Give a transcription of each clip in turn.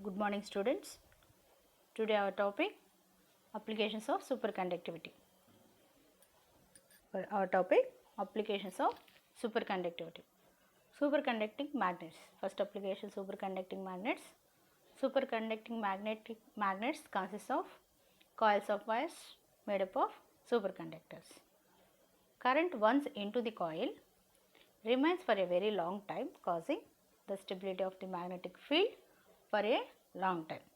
Good morning students. Today our topic applications of superconductivity. For our topic applications of superconductivity. Superconducting magnets. First application superconducting magnets. Superconducting magnets consist of coils of wires made up of superconductors. Current runs into the coil remains for a very long time, causing the stability of the magnetic field for a long time.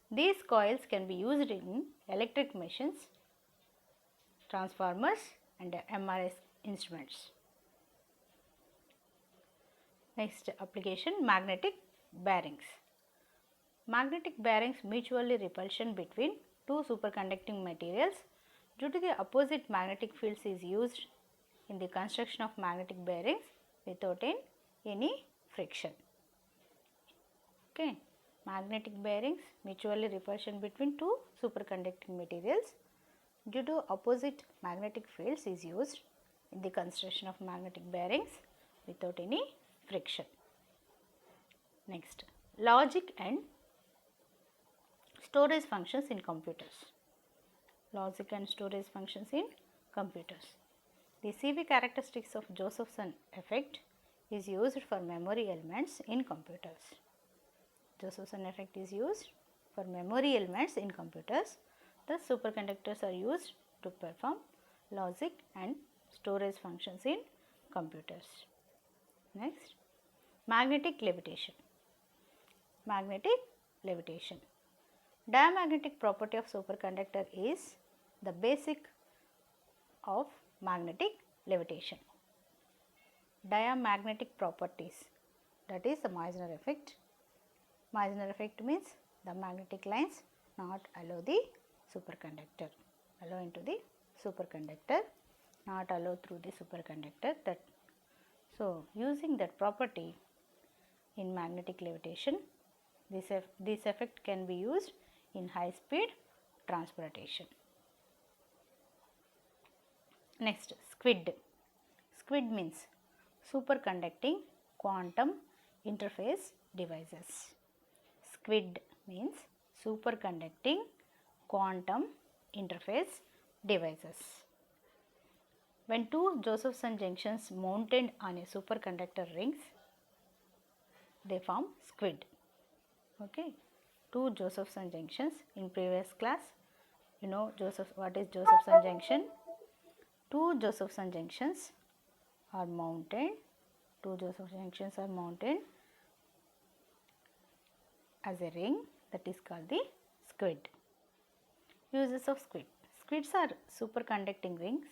These coils can be used in electric machines, transformers and MRI instruments. Next application, magnetic bearings. Magnetic bearings mutually repulsion between two superconducting materials due to the opposite magnetic fields is used in the construction of magnetic bearings without any friction. Okay. Magnetic bearings mutually repulsion between two superconducting materials due to opposite magnetic fields is used in the construction of magnetic bearings without any friction. Next, logic and storage functions in computers. Logic and storage functions in computers. The CV characteristics of Josephson effect is used for memory elements in computers. Josephson effect is used for memory elements in computers. The superconductors are used to perform logic and storage functions in computers. Next, magnetic levitation. Magnetic levitation. Diamagnetic property of superconductor is the basic of magnetic levitation. Diamagnetic properties, that is the Meissner effect. Meissner effect means the magnetic lines not allow the superconductor, allow into the superconductor, not allow through the superconductor. That so using that property in magnetic levitation, this effect can be used in high speed transportation. Next, SQUID. SQUID means superconducting quantum interface devices. SQUID means superconducting quantum interface devices. When two Josephson junctions mounted on a superconductor rings, they form SQUID. Okay, two Josephson junctions. In previous class, you know what is Josephson junction? Two Josephson junctions are mounted. Two Josephson junctions are mounted as a ring, that is called the SQUID. Uses of SQUID. SQUIDs are superconducting rings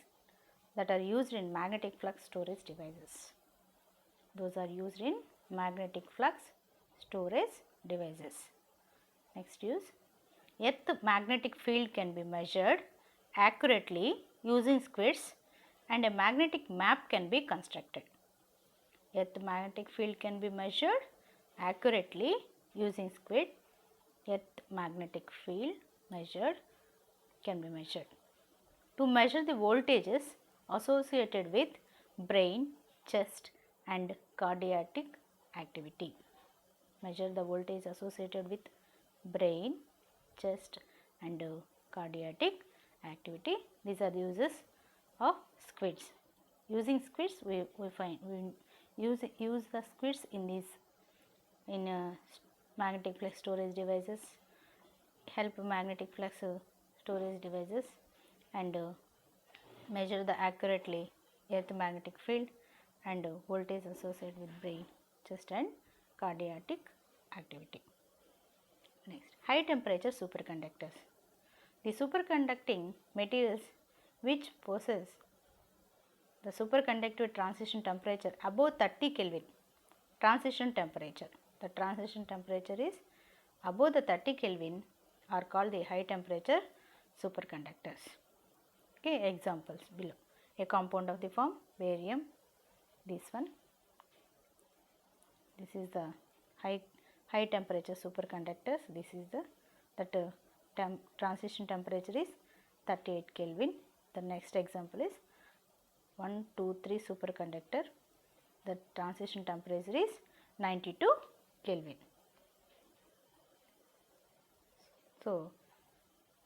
that are used in magnetic flux storage devices. Those are used in magnetic flux storage devices. Next use, earth magnetic field can be measured accurately using SQUIDs and a magnetic map can be constructed. Earth magnetic field can be measured accurately using SQUID. Earth magnetic field can be measured. To measure the voltages associated with brain, chest and cardiac activity. Measure the voltage associated with brain, chest and cardiac activity. These are the uses of SQUIDs. Using SQUIDs, we use the SQUIDs in magnetic flux storage devices, help magnetic flux storage devices and measure the accurately earth magnetic field and voltage associated with brain, chest and cardiac activity. Next, high temperature superconductors. The superconducting materials which possess the superconductive transition temperature above 30 Kelvin, transition temperature. The transition temperature is above the 30 Kelvin are called the high temperature superconductors. Okay, examples below. A compound of the form barium, this one. This is the high temperature superconductors. This is the transition temperature is 38 Kelvin. The next example is 1, 2, 3 superconductor. The transition temperature is 92 Kelvin. So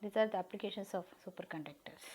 these are the applications of superconductors.